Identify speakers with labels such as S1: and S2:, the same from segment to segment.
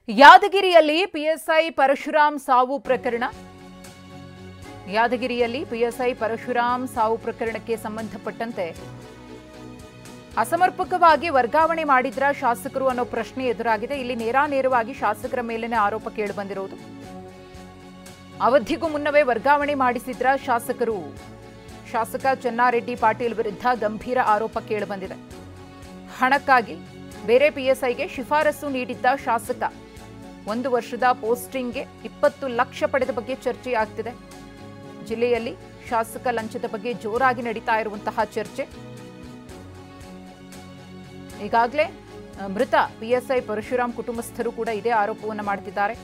S1: ಯಾದಗಿರಿಯಲ್ಲಿ ಪಿಎಸ್ಐ ಪರಶುರಾಮ್ ಸಾವು ಪ್ರಕರಣ. ಯಾದಗಿರಿಯಲ್ಲಿ ಪಿಎಸ್ಐ ಪರಶುರಾಮ್ ಸಾವು ಪ್ರಕರಣಕ್ಕೆ ಸಂಬಂಧಪಟ್ಟಂತೆ ಅಸಮರ್ಪಕವಾಗಿ ವರ್ಗಾವಣೆ ಮಾಡಿದ್ರ ಶಾಸಕರು ಅನ್ನೋ ಪ್ರಶ್ನೆ ಎದುರಾಗಿದೆ. ಇಲ್ಲಿ ನೇರಾನೇರವಾಗಿ ಶಾಸಕರ ಮೇಲಿನ ಆರೋಪ ಕೇಳಿಬಂದಿರುವುದು. ಅವಧಿಗೂ ಮುನ್ನವೇ ವರ್ಗಾವಣೆ ಮಾಡಿಸಿದ್ರ ಶಾಸಕರು. ಶಾಸಕ ಚೆನ್ನಾರೆಡ್ಡಿ ಪಾಟೀಲ್ ವಿರುದ್ಧ ಗಂಭೀರ ಆರೋಪ ಕೇಳಿಬಂದಿದೆ. ಹಣಕ್ಕಾಗಿ ಬೇರೆ ಪಿಎಸ್ಐಗೆ ಶಿಫಾರಸು ನೀಡಿದ್ದ ಶಾಸಕ 1 ವರ್ಷದ ಪೋಸ್ಟಿಂಗ್ಗೆ 20 ಲಕ್ಷ ಪಡೆದ ಬಗ್ಗೆ ಚರ್ಚೆಯಾಗ್ತಿದೆ. ಜಿಲ್ಲೆಯಲ್ಲಿ ಶಾಸಕ ಲಂಚದ ಬಗ್ಗೆ ಜೋರಾಗಿ ನಡೀತಾ ಇರುವಂತಹ ಚರ್ಚೆ. ಈಗಾಗಲೇ ಮೃತ ಪಿಎಸ್ಐ ಪರಶುರಾಮ್ ಕುಟುಂಬಸ್ಥರು ಕೂಡ ಇದೇ ಆರೋಪವನ್ನು ಮಾಡ್ತಿದ್ದಾರೆ.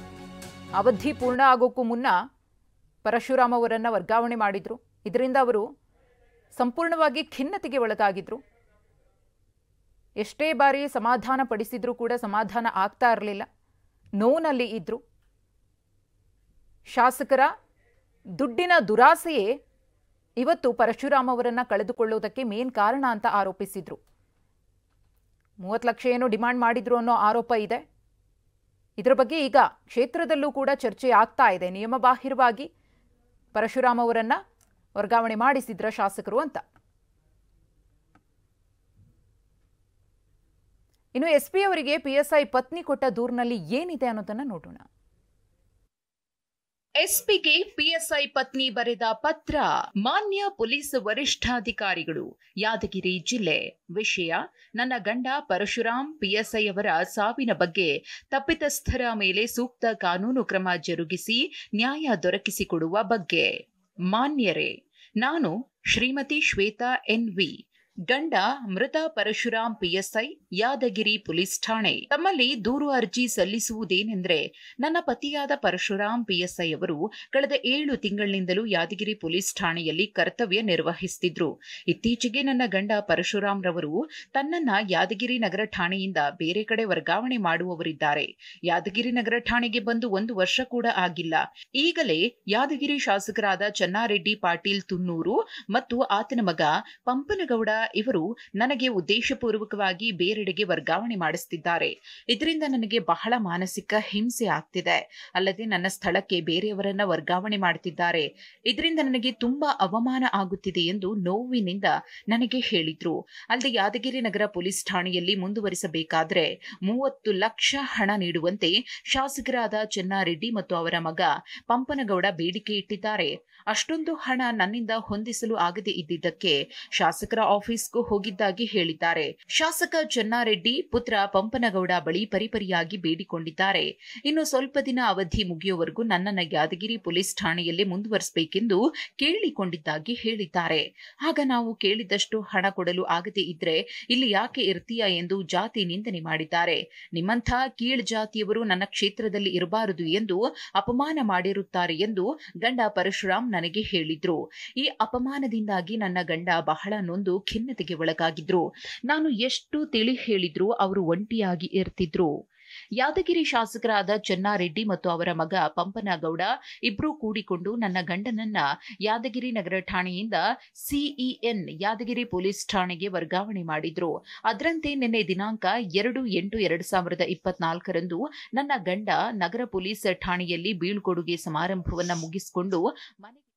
S1: ಅವಧಿ ಪೂರ್ಣ ಆಗೋಕ್ಕೂ ಮುನ್ನ ಪರಶುರಾಮ್ ಅವರನ್ನ ವರ್ಗಾವಣೆ ಮಾಡಿದ್ರು. ಇದರಿಂದ ಅವರು ಸಂಪೂರ್ಣವಾಗಿ ಖಿನ್ನತೆಗೆ ಒಳಗಾಗಿದ್ರು. ಎಷ್ಟೇ ಬಾರಿ ಸಮಾಧಾನ ಪಡಿಸಿದ್ರೂ ಕೂಡ ಸಮಾಧಾನ ಆಗ್ತಾ ಇರಲಿಲ್ಲ. ನೋವಿನಲ್ಲಿ ಇದ್ರು. ಶಾಸಕರ ದುಡ್ಡಿನ ದುರಾಸೆಯೇ ಇವತ್ತು ಪರಶುರಾಮ್ ಅವರನ್ನ ಕಳೆದುಕೊಳ್ಳುವುದಕ್ಕೆ ಮೇನ್ ಕಾರಣ ಅಂತ ಆರೋಪಿಸಿದ್ರು. 30 ಲಕ್ಷ ಏನೋ ಡಿಮಾಂಡ್ ಮಾಡಿದ್ರು ಅನ್ನೋ ಆರೋಪ ಇದೆ. ಇದರ ಬಗ್ಗೆ ಈಗ ಕ್ಷೇತ್ರದಲ್ಲೂ ಕೂಡ ಚರ್ಚೆ ಆಗ್ತಾ ಇದೆ. ನಿಯಮಬಾಹಿರವಾಗಿ ಪರಶುರಾಮ್ ಅವರನ್ನ ವರ್ಗಾವಣೆ ಮಾಡಿಸಿದ್ರ ಶಾಸಕರು ಅಂತ. ಇನ್ನು ಎಸ್ಪಿ ಅವರಿಗೆ ಪಿಎಸ್ಐ ಪತ್ನಿ ಕೊಟ್ಟ ದೂರಿನಲ್ಲಿ ಏನಿದೆ ಅನ್ನೋದನ್ನ ನೋಡೋಣ.
S2: ಎಸ್ಪಿಗೆ ಪಿಎಸ್ಐ ಪತ್ನಿ ಬರೆದ ಪತ್ರ. ಮಾನ್ಯ ಪೊಲೀಸ್ ವರಿಷ್ಠಾಧಿಕಾರಿಗಳು, ಯಾದಗಿರಿ ಜಿಲ್ಲೆ. ವಿಷಯ: ನನ್ನ ಗಂಡ ಪರಶುರಾಮ್ ಪಿಎಸ್ಐ ಅವರ ಸಾವಿನ ಬಗ್ಗೆ ತಪ್ಪಿತಸ್ಥರ ಮೇಲೆ ಸೂಕ್ತ ಕಾನೂನು ಕ್ರಮ ಜರುಗಿಸಿ ನ್ಯಾಯ ದೊರಕಿಸಿಕೊಡುವ ಬಗ್ಗೆ. ಮಾನ್ಯರೇ, ನಾನು ಶ್ರೀಮತಿ ಶ್ವೇತಾ ಎನ್ವಿ, ಗಂಡ ಮೃತ ಪರಶುರಾಮ್ ಪಿಎಸ್ಐ, ಯಾದಗಿರಿ ಪೊಲೀಸ್ ಠಾಣೆ. ತಮ್ಮಲ್ಲಿ ದೂರು ಅರ್ಜಿ ಸಲ್ಲಿಸುವುದೇನೆಂದ್ರೆ, ನನ್ನ ಪತಿಯಾದ ಪರಶುರಾಮ್ ಪಿಎಸ್ಐ ಅವರು ಕಳೆದ 7 ತಿಂಗಳಿನಿಂದಲೂ ಯಾದಗಿರಿ ಪೊಲೀಸ್ ಠಾಣೆಯಲ್ಲಿ ಕರ್ತವ್ಯ ನಿರ್ವಹಿಸುತ್ತಿದ್ರು. ಇತ್ತೀಚೆಗೆ ನನ್ನ ಗಂಡ ಪರಶುರಾಮ್ ರವರು ತನ್ನನ್ನ ಯಾದಗಿರಿ ನಗರ ಠಾಣೆಯಿಂದ ಬೇರೆ ಕಡೆ ವರ್ಗಾವಣೆ ಮಾಡುವವರಿದ್ದಾರೆ. ಯಾದಗಿರಿ ನಗರ ಠಾಣೆಗೆ ಬಂದು 1 ವರ್ಷ ಕೂಡ ಆಗಿಲ್ಲ. ಈಗಲೇ ಯಾದಗಿರಿ ಶಾಸಕರಾದ ಚೆನ್ನಾರೆಡ್ಡಿ ಪಾಟೀಲ್ ತುನ್ನೂರು ಮತ್ತು ಆತನ ಮಗ ಪಂಪನಗೌಡ ಇವರು ನನಗೆ ಉದ್ದೇಶಪೂರ್ವಕವಾಗಿ ಬೇರೆಡೆಗೆ ವರ್ಗಾವಣೆ ಮಾಡಿಸುತ್ತಿದ್ದಾರೆ. ಇದರಿಂದ ನನಗೆ ಬಹಳ ಮಾನಸಿಕ ಹಿಂಸೆ ಆಗ್ತಿದೆ. ಅಲ್ಲದೆ ನನ್ನ ಸ್ಥಳಕ್ಕೆ ಬೇರೆಯವರನ್ನ ವರ್ಗಾವಣೆ ಮಾಡುತ್ತಿದ್ದಾರೆ. ಇದರಿಂದ ನನಗೆ ತುಂಬಾ ಅವಮಾನ ಆಗುತ್ತಿದೆ ಎಂದು ನೋವಿನಿಂದ ನನಗೆ ಹೇಳಿದ್ರು. ಅಲ್ಲದೆ ಯಾದಗಿರಿ ನಗರ ಪೊಲೀಸ್ ಠಾಣೆಯಲ್ಲಿ ಮುಂದುವರಿಸಬೇಕಾದ್ರೆ 30 ಲಕ್ಷ ಹಣ ನೀಡುವಂತೆ ಶಾಸಕರಾದ ಚೆನ್ನಾರೆಡ್ಡಿ ಮತ್ತು ಅವರ ಮಗ ಪಂಪನಗೌಡ ಬೇಡಿಕೆ ಇಟ್ಟಿದ್ದಾರೆ. ಅಷ್ಟೊಂದು ಹಣ ನನ್ನಿಂದ ಹೊಂದಿಸಲು ಆಗದೆ ಇದ್ದಿದ್ದಕ್ಕೆ ಶಾಸಕರ ಆಫೀಸ್ಗೂ ಹೋಗಿದ್ದಾಗಿ ಹೇಳಿದ್ದಾರೆ. ಶಾಸಕ ಚೆನ್ನಾರೆಡ್ಡಿ ಪುತ್ರ ಪಂಪನಗೌಡ ಬಳಿ ಪರಿಪರಿಯಾಗಿ ಬೇಡಿಕೊಂಡಿದ್ದಾರೆ. ಇನ್ನು ಸ್ವಲ್ಪ ದಿನ ಅವಧಿ ಮುಗಿಯುವವರೆಗೂ ನನ್ನನ್ನು ಯಾದಗಿರಿ ಪೊಲೀಸ್ ಠಾಣೆಯಲ್ಲಿ ಮುಂದುವರಿಸಬೇಕೆಂದು ಕೇಳಿಕೊಂಡಿದ್ದಾಗಿ ಹೇಳಿದ್ದಾರೆ. ಆಗ ನಾವು ಕೇಳಿದಷ್ಟು ಹಣ ಕೊಡಲು ಆಗದೆ ಇದ್ರೆ ಇಲ್ಲಿ ಯಾಕೆ ಇರ್ತೀಯಾ ಎಂದು ಜಾತಿ ನಿಂದನೆ ಮಾಡಿದ್ದಾರೆ. ನಿಮ್ಮಂಥ ಕೀಳ್ ಜಾತಿಯವರು ನನ್ನ ಕ್ಷೇತ್ರದಲ್ಲಿ ಇರಬಾರದು ಎಂದು ಅಪಮಾನ ಮಾಡಿರುತ್ತಾರೆ ಎಂದು ಗಂಡ ಪರಶುರಾಮ್ ನನಗೆ ಹೇಳಿದ್ರು. ಈ ಅಪಮಾನದಿಂದಾಗಿ ನನ್ನ ಗಂಡ ಬಹಳ ನೊಂದು ಖಿನ್ನತೆಗೆ ಒಳಗಾಗಿದ್ರು. ನಾನು ಎಷ್ಟು ತಿಳಿ ಹೇಳಿದ್ರು ಅವರು ಒಂಟಿಯಾಗಿ ಇರ್ತಿದ್ರು. ಯಾದಗಿರಿ ಶಾಸಕರಾದ ಚೆನ್ನಾರೆಡ್ಡಿ ಮತ್ತು ಅವರ ಮಗ ಪಂಪನಗೌಡ ಇಬ್ರು ಕೂಡಿಕೊಂಡು ನನ್ನ ಗಂಡನನ್ನ ಯಾದಗಿರಿ ನಗರ ಠಾಣೆಯಿಂದ ಸಿಇಎನ್ ಯಾದಗಿರಿ ಪೊಲೀಸ್ ಠಾಣೆಗೆ ವರ್ಗಾವಣೆ ಮಾಡಿದ್ರು. ಅದರಂತೆ ನಿನ್ನೆ ದಿನಾಂಕ 2/8/2024 ನನ್ನ ಗಂಡ ನಗರ ಪೊಲೀಸ್ ಠಾಣೆಯಲ್ಲಿ ಬೀಳ್ಕೊಡುಗೆ ಸಮಾರಂಭವನ್ನ ಮುಗಿಸಿಕೊಂಡು ಮನೆಗೆ